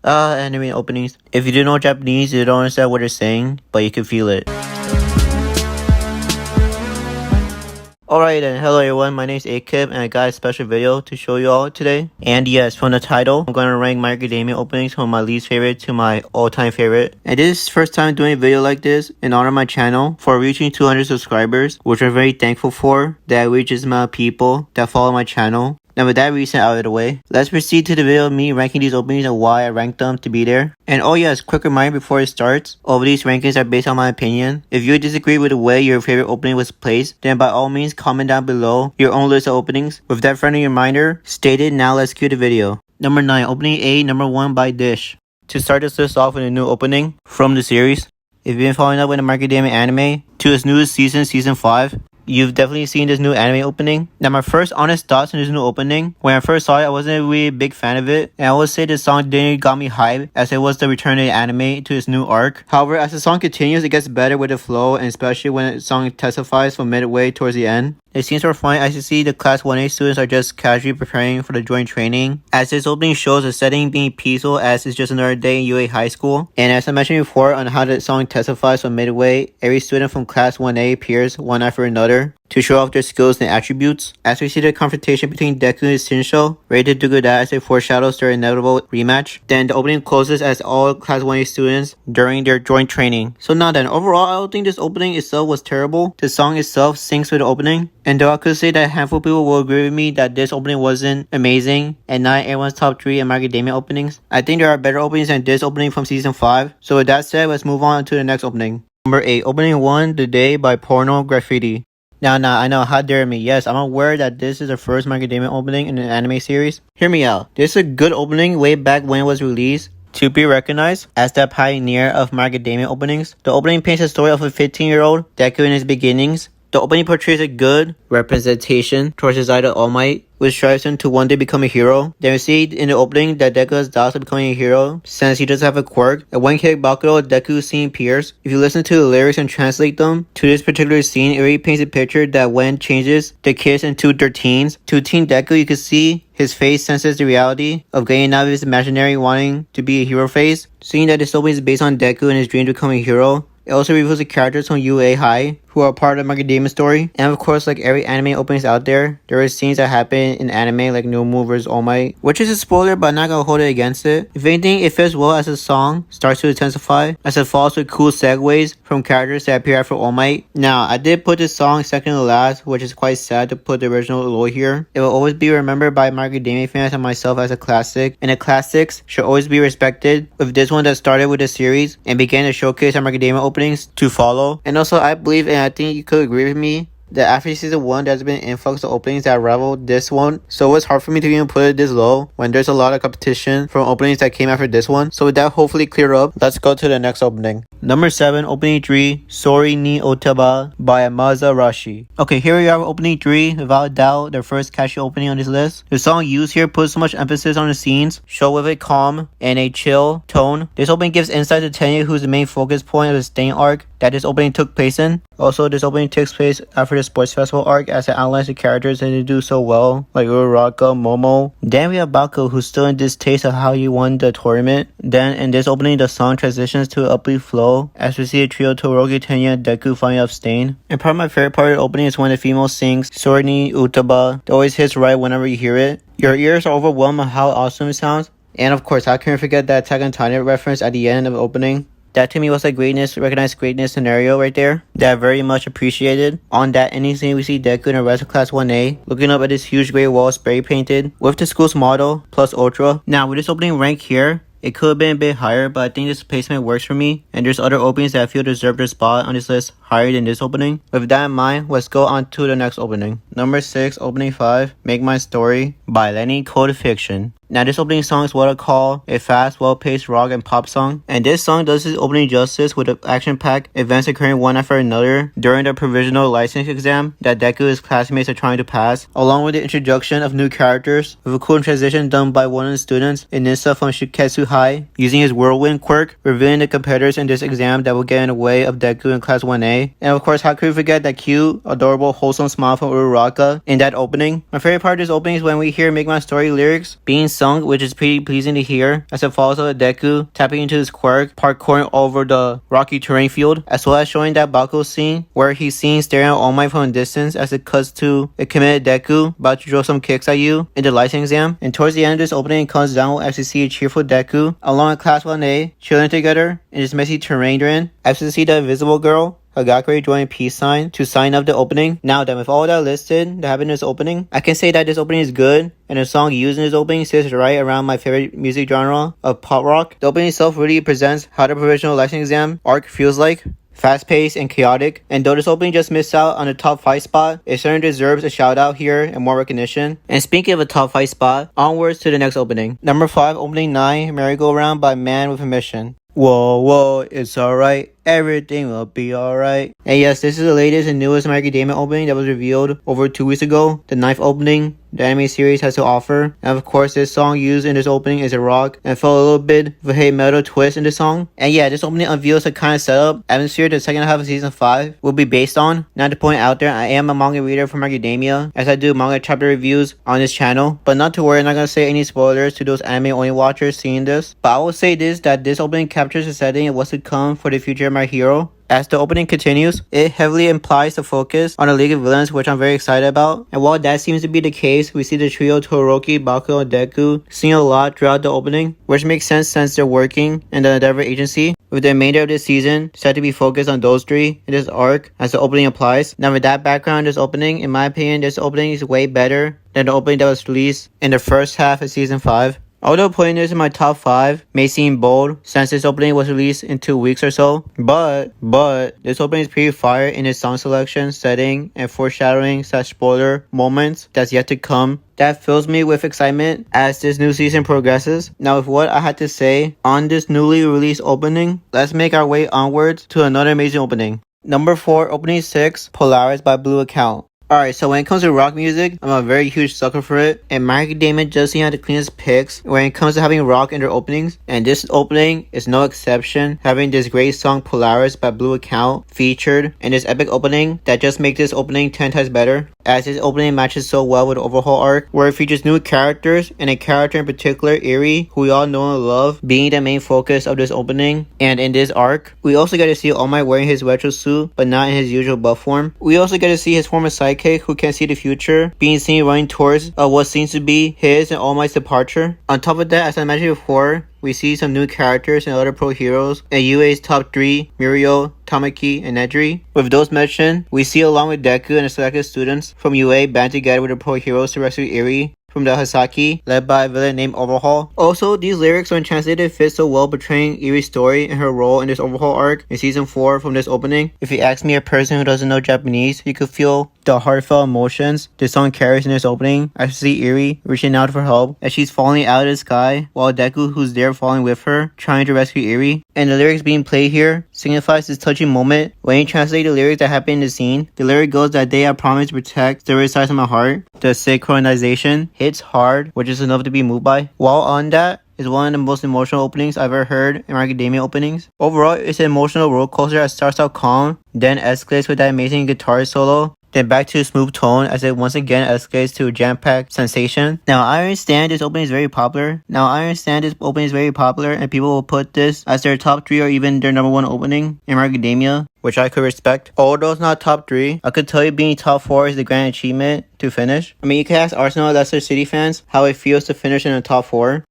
Anime openings. If you do know Japanese, you don't understand what they're saying, but you can feel it. Alright then, hello everyone, my name is Akib and I got a special video to show you all today. And yes, from the title, I'm going to rank My Academia openings from my least favorite to my all-time favorite. And this is the first time doing a video like this in honor of my channel for reaching 200 subscribers, which I'm very thankful for that it reaches amount of people that follow my channel. Now with that reason out of the way, let's proceed to the video of me ranking these openings and why I ranked them to be there. And oh yes, quick reminder before it starts, all of these rankings are based on my opinion. If you disagree with the way your favorite opening was placed, then by all means comment down below your own list of openings. With that friendly reminder stated, now let's cue the video. Number 9, opening A, number 1 by Dish. To start this list off with a new opening from the series, if you've been following up with the My Academia anime to its newest season, season 5, you've definitely seen this new anime opening. Now my first honest thoughts on this new opening, when I first saw it, I wasn't really a big fan of it, and I would say this song didn't got me hyped as it was the return of the anime to its new arc. However, as the song continues, it gets better with the flow, and especially when the song testifies from midway towards the end. The scenes are fine as you see the class 1A students are just casually preparing for the joint training, as this opening shows the setting being peaceful as it's just another day in UA high school. And as I mentioned before on how the song testifies from midway, every student from class 1A appears one after another to show off their skills and attributes. As we see the confrontation between Deku and Shinsho, ready to do that as it foreshadows their inevitable rematch. Then the opening closes as all class 1A students during their joint training. So now then, overall I don't think this opening itself was terrible. The song itself syncs with the opening. And though I could say that a handful of people will agree with me that this opening wasn't amazing and not everyone's top 3 in My Academia openings, I think there are better openings than this opening from season 5. So with that said, let's move on to the next opening. Number 8, opening 1, The Day by Porno Graffiti. Now, I know, how dare me. Yes, I'm aware that this is the first My Academia opening in an anime series. Hear me out. This is a good opening way back when it was released, to be recognized as the pioneer of My Academia openings. The opening paints a story of a 15-year-old Deku in his beginnings. The opening portrays a good representation towards his idol All Might, which strives him to one day become a hero. Then we see in the opening that Deku has doubts of becoming a hero since he doesn't have a quirk. At one kick Bakugo, Deku seeing peers. If you listen to the lyrics and translate them to this particular scene, it really paints a picture that when changes the kids into their teens. To teen Deku, you can see his face senses the reality of getting out of his imaginary wanting to be a hero phase. Seeing that this opening is based on Deku and his dream to become a hero, it also reveals the characters from UA High who are part of My Academia story. And of course, like every anime openings out there are scenes that happen in anime like Nomu vs All Might, which is a spoiler but I'm not gonna hold it against it. If anything, it fits well as the song starts to intensify as it follows with cool segues from characters that appear after All Might. Now, I did put this song second to last, which is quite sad to put the original low here. It will always be remembered by My Academia fans and myself as a classic, and the classics should always be respected, with this one that started with the series and began to showcase our My Academia openings to follow. And also, I believe, and I think you could agree with me, that after season 1 there's been an influx of openings that rivaled this one, so it's hard for me to even put it this low when there's a lot of competition from openings that came after this one. So with that hopefully clear up, let's go to the next opening. Number 7, opening 3, Sori ni Otaba by Amazarashi. Okay, here we are with opening 3, without a doubt the first catchy opening on this list. The song used here puts so much emphasis on the scenes, show with a calm and a chill tone. This opening gives insight to Tenya, who's the main focus point of the Stain arc that this opening took place in. Also, this opening takes place after the sports festival arc as it outlines the characters and they do so well, like Uraraka, Momo. Then we have Bakugo, who's still in distaste of how he won the tournament. Then in this opening, the song transitions to an upbeat flow as we see a trio Todoroki, Tenya, and Deku finally abstain. And probably my favorite part of the opening is when the female sings Sori ni Utaba. It always hits right whenever you hear it. Your ears are overwhelmed by how awesome it sounds. And of course, how can we forget that Attack on Titan reference at the end of the opening? That to me was a recognized greatness scenario right there that I very much appreciated. On that ending scene, we see Deku and the rest of Class 1A looking up at this huge great wall spray painted with the school's motto plus Ultra. Now with this opening rank here, it could have been a bit higher, but I think this placement works for me, and there's other openings that I feel deserve their spot on this list higher than this opening. With that in mind, let's go on to the next opening. Number 6, opening 5, Make My Story by Lenny Code Fiction. Now this opening song is what I call a fast, well-paced rock and pop song, and this song does its opening justice with the action-packed events occurring one after another during the provisional license exam that Deku and his classmates are trying to pass, along with the introduction of new characters, with a cool transition done by one of the students, Inisa from Shiketsu High, using his whirlwind quirk, revealing the competitors in this exam that will get in the way of Deku in Class 1A. And of course, how could we forget that cute, adorable, wholesome smile from Uraraka in that opening? My favorite part of this opening is when we hear hear Make My Story lyrics being sung, which is pretty pleasing to hear, as it follows up Deku tapping into his quirk, parkouring over the rocky terrain field, as well as showing that Bakugo scene where he's seen staring at All Might from a distance as it cuts to a committed Deku about to throw some kicks at you in the license exam. And towards the end of this opening, it comes down as we see a cheerful Deku along with Class 1A chilling together in this messy terrain they're in. As we see the Invisible Girl Hagakure drawing peace sign to sign up the opening. Now then, with all that listed that happened in this opening, I can say that this opening is good, and the song used in this opening sits right around my favorite music genre of pop rock. The opening itself really presents how the provisional license exam arc feels like. Fast-paced and chaotic, and though this opening just missed out on the top 5 spot, it certainly deserves a shout out here and more recognition. And speaking of a top 5 spot, onwards to the next opening. Number 5, opening 9, Merry Go Round by Man with a Mission. Whoa, whoa, it's alright. Everything will be alright. And yes, this is the latest and newest My Academia opening that was revealed over 2 weeks ago. The 9th opening the anime series has to offer. And of course, this song used in this opening is a rock and felt a little bit of a heavy metal twist in the song. And yeah, this opening unveils the kind of setup atmosphere the second half of season 5 will be based on. Not to point out there, I am a manga reader for My Academia, as I do manga chapter reviews on this channel. But not to worry, I'm not gonna say any spoilers to those anime only watchers seeing this. But I will say this, that this opening captures the setting of what's to come for the future of My Hero. As the opening continues, it heavily implies the focus on a League of Villains, which I'm very excited about. And while that seems to be the case, we see the trio Todoroki, Bakugo, and Deku sing a lot throughout the opening, which makes sense since they're working in the Endeavor Agency, with the remainder of this season set to be focused on those three in this arc as the opening applies. Now with that background, this opening, in my opinion, this opening is way better than the opening that was released in the first half of season 5. Although putting this in my top 5 may seem bold since this opening was released in 2 weeks or so, but this opening is pretty fire in its song selection, setting, and foreshadowing / spoiler moments that's yet to come. That fills me with excitement as this new season progresses. Now with what I had to say on this newly released opening, let's make our way onwards to another amazing opening. Number 4, opening 6, Florez by Blue Account. Alright, so when it comes to rock music, I'm a very huge sucker for it, and My Academia just seems to have the cleanest picks when it comes to having rock in their openings, and this opening is no exception, having this great song Florez by Blue Account featured in this epic opening that just makes this opening 10 times better, as this opening matches so well with the overhaul arc, where it features new characters, and a character in particular, Eri, who we all know and love, being the main focus of this opening. And in this arc, we also get to see All Might wearing his retro suit, but not in his usual buff form. We also get to see his former sidekick, who can see the future, being seen running towards what seems to be his and All Might's departure. On top of that, as I mentioned before, we see some new characters and other pro heroes, and UA's top 3, Mirio, Tamaki, and Nedry. With those mentioned, we see along with Deku and the selected students from UA band together with the pro heroes to rescue Eri from the Hasaki, led by a villain named Overhaul. Also, these lyrics when translated fit so well portraying Eri's story and her role in this Overhaul arc in season 4 from this opening. If you ask me, a person who doesn't know Japanese, you could feel the heartfelt emotions this song carries in this opening. I see Eri reaching out for help as she's falling out of the sky, while Deku, who's there falling with her, trying to rescue Eri. And the lyrics being played here signifies this touching moment. When you translate the lyrics that happen in the scene, the lyric goes that day I promise to protect the right sides of my heart. The synchronization hits hard, which is enough to be moved by. While on that, is one of the most emotional openings I've ever heard in My Academia openings. Overall, it's an emotional roller coaster that starts out calm, then escalates with that amazing guitar solo, then back to a smooth tone as it once again escalates to a jam-packed sensation. Now, I understand this opening is very popular. And people will put this as their top 3 or even their number 1 opening in My Academia, which I could respect. Although it's not top 3, I could tell you being top 4 is the grand achievement to finish. I mean, you can ask Arsenal and Leicester City fans how it feels to finish in the top 4.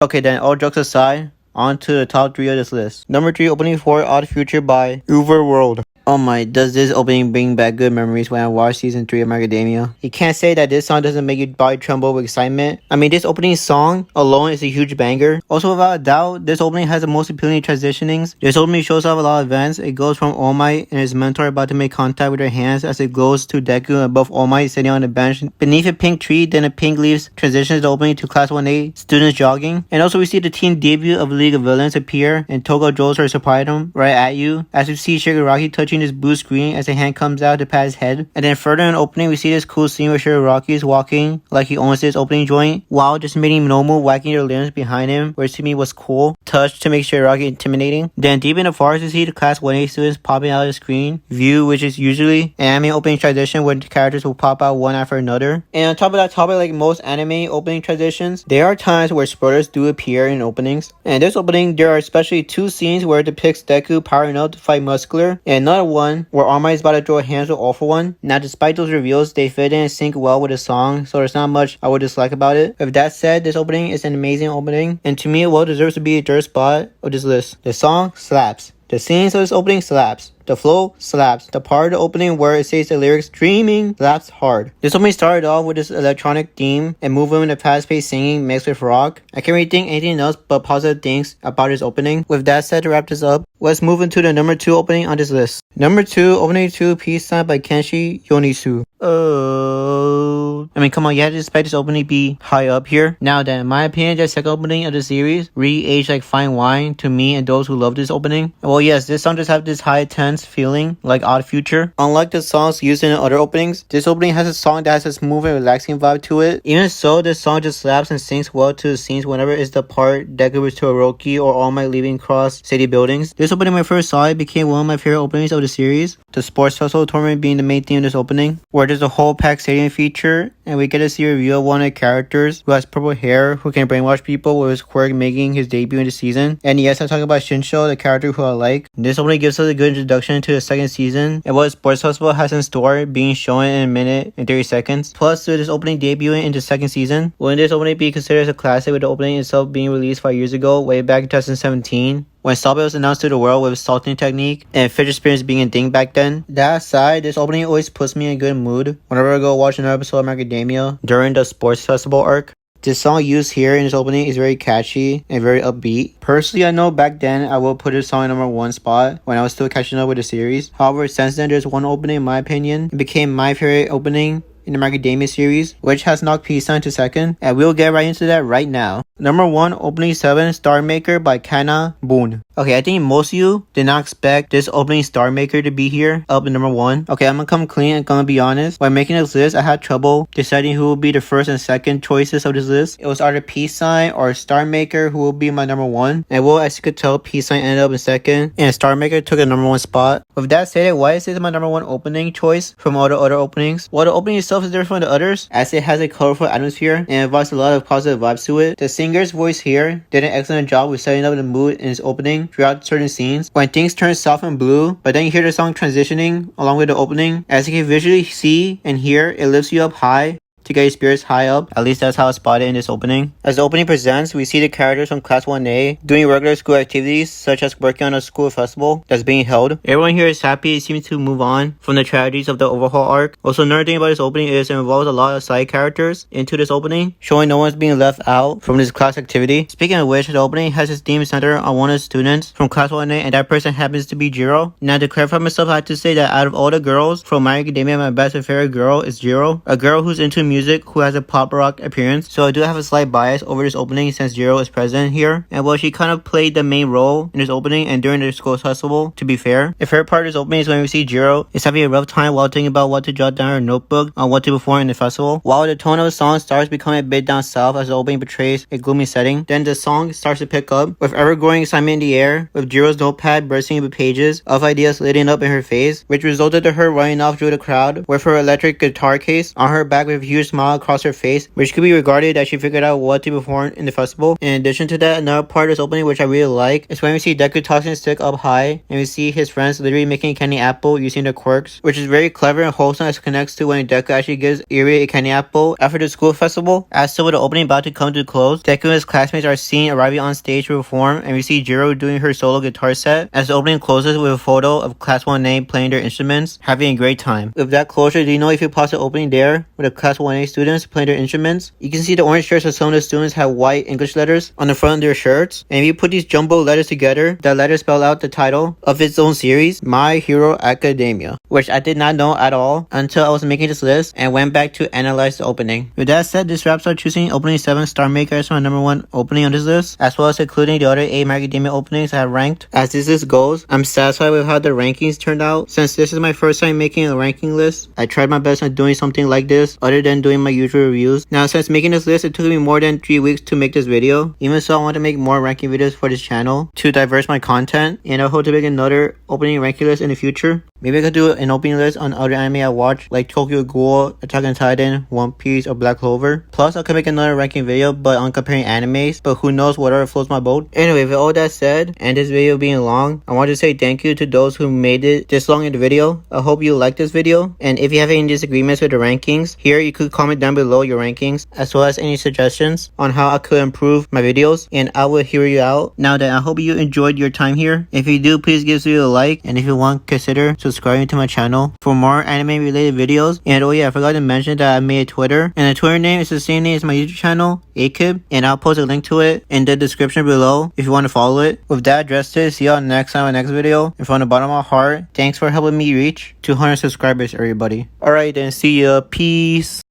Okay, then all jokes aside, on to the top 3 of this list. Number 3, opening 4, Odd Future by Overworld. Oh my, does this opening bring back good memories when I watched season 3 of My Academia. You can't say that this song doesn't make your body tremble with excitement. I mean, this opening song alone is a huge banger. Also, without a doubt, this opening has the most appealing transitionings. This opening shows off a lot of events. It goes from All Might and his mentor about to make contact with their hands as it goes to Deku above All Might sitting on a bench beneath a pink tree. Then a pink leaves transitions the opening to Class 1A students jogging. And also we see the team debut of League of Villains appear and Toga Joes are surprising him right at you as we see Shigaraki touching featuring this blue screen as a hand comes out to pat his head. And then further in the opening, we see this cool scene where Shigaraki is walking like he owns this opening joint, while just making Nomu wagging their limbs behind him, which to me was cool. Touch to make Shigaraki intimidating. Then deep in the forest, we see the class 1A students popping out of the screen view, which is usually an anime opening tradition where the characters will pop out one after another. And on top of that topic, like most anime opening traditions, there are times where spoilers do appear in openings. And this opening, there are especially two scenes where it depicts Deku powering up to fight Muscular, and another one where All Might is about to throw hands with All For One. Now, despite those reveals, they fit in and sync well with the song, so there's not much I would dislike about it. With that said, this opening is an amazing opening, and to me it well deserves to be a third spot of this list. The song slaps. The scenes of this opening slaps. The flow slaps. The part of the opening where it says the lyrics "dreaming" slaps hard. This opening started off with this electronic theme and moving in the fast-paced singing mixed with rock. I can't really think anything else but positive things about this opening. With that said, to wrap this up, let's move into the number 2 opening on this list. Number 2, opening 2, Peace Sign by Kenshi Yonisu. I mean, come on, you had to expect this opening to be high up here. Now then, in my opinion, the second opening of the series really aged like fine wine to me and those who love this opening. Well, yes, this song just have this high tense feeling like Odd Future. Unlike the songs used in other openings, this opening has a song that has a smooth and relaxing vibe to it. Even so, this song just slaps and syncs well to the scenes whenever it's the part Deku was to Orochi or All Might leaving across city buildings. This opening, when I first saw it, became one of my favorite openings of the series. The sports festival tournament being the main theme of this opening, where there's a whole packed stadium feature, and we get to see a review of one of the characters who has purple hair, who can brainwash people with his quirk making his debut in the season. And yes, I'm talking about Shinsho, the character who I like. This opening gives us a good introduction to the second season and what sports festival has in store, being shown in a minute and 30 seconds. Plus, with this opening debuting in the second season, wouldn't this opening be considered as a classic, with the opening itself being released 5 years ago, way back in 2017? When Sabe was announced to the world with his salting technique and fidget spinners being a thing back then. That aside, this opening always puts me in a good mood whenever I go watch another episode of Macadamia during the sports festival arc. This song used here in this opening is very catchy and very upbeat. Personally, I know back then I would put this song in number 1 spot when I was still catching up with the series. However, since then there's one opening in my opinion. It became my favorite opening in the Macadamia series, which has knocked Peace Sign to second, and we'll get right into that right now. Number 1, opening 7, Star Maker by Kana Boon. Okay, I think most of you did not expect this opening Star Maker to be here, up in number 1. Okay, I'm gonna come clean and gonna be honest. When making this list, I had trouble deciding who will be the first and second choices of this list. It was either Peace Sign or Star Maker who will be my number 1. And well, as you could tell, Peace Sign ended up in second, and Star Maker took the number 1 spot. With that said, why is this my number 1 opening choice from all the other openings? Well, the opening itself is different from the others, as it has a colorful atmosphere and evokes a lot of positive vibes to it. The singer's voice here did an excellent job with setting up the mood in his opening throughout certain scenes. When things turn soft and blue, but then you hear the song transitioning along with the opening, as you can visually see and hear, it lifts you up high to get your spirits high up. At least that's how I spotted in this opening. As the opening presents, we see the characters from Class 1A doing regular school activities, such as working on a school festival that's being held. Everyone here is happy. It seems to move on from the tragedies of the overhaul arc. Also, another thing about this opening is it involves a lot of side characters into this opening, showing no one's being left out from this class activity. Speaking of which, the opening has its theme centered on one of the students from Class 1A, and that person happens to be Jiro. Now, to clarify myself, I have to say that out of all the girls from My Academia, my best and favorite girl is Jiro, a girl who's into music, who has a pop rock appearance. So I do have a slight bias over this opening since Jiro is present here. And well, she kind of played the main role in this opening and during the school festival, to be fair. The favorite part of this opening is when we see Jiro is having a rough time while thinking about what to jot down in her notebook on what to perform in the festival. While the tone of the song starts becoming a bit down south as the opening portrays a gloomy setting, then the song starts to pick up with ever-growing excitement in the air, with Jiro's notepad bursting with pages of ideas lighting up in her face, which resulted to her running off through the crowd with her electric guitar case on her back with a huge smile across her face, which could be regarded that she figured out what to perform in the festival. In addition to that, another part of this opening which I really like is when we see Deku tossing his stick up high and we see his friends literally making a candy apple using their quirks, which is very clever and wholesome as it connects to when Deku actually gives Eri a candy apple after the school festival. As so with the opening about to come to a close, Deku and his classmates are seen arriving on stage to perform, and we see Jiro doing her solo guitar set as the opening closes with a photo of Class 1A playing their instruments, having a great time. With that closure, do you know if you pause the opening there with a Class 1A students playing their instruments. You can see the orange shirts of some of the students have white English letters on the front of their shirts. And if you put these jumbo letters together, that letters spell out the title of its own series, My Hero Academia, which I did not know at all until I was making this list and went back to analyze the opening. With that said, this wraps up choosing opening 7 Star Maker as my number 1 opening on this list, as well as including the other 8 My Academia openings I have ranked. As this list goes, I'm satisfied with how the rankings turned out. Since this is my first time making a ranking list, I tried my best on doing something like this other than doing my usual reviews. Now, since making this list, it took me more than 3 weeks to make this video. Even so, I want to make more ranking videos for this channel to diverse my content, and I hope to make another opening ranking list in the future. Maybe I could do an opening list on other anime I watch, like Tokyo Ghoul, Attack on Titan, One Piece, or Black Clover. Plus, I could make another ranking video, but on comparing animes, but who knows, whatever floats my boat. Anyway, with all that said, and this video being long, I want to say thank you to those who made it this long in the video. I hope you liked this video, and if you have any disagreements with the rankings, here you could comment down below your rankings, as well as any suggestions on how I could improve my videos, and I will hear you out. Now then, I hope you enjoyed your time here. If you do, please give this video a like, and if you want, consider subscribing to my channel for more anime related videos. And oh yeah, I forgot to mention that I made a Twitter, and the Twitter name is the same name as my YouTube channel, Akib, and I'll post a link to it in the description below if you want to follow it. With that addressed it, see y'all next time in my next video. And from the bottom of my heart, thanks for helping me reach 200 subscribers, everybody. Alright then, see ya, peace.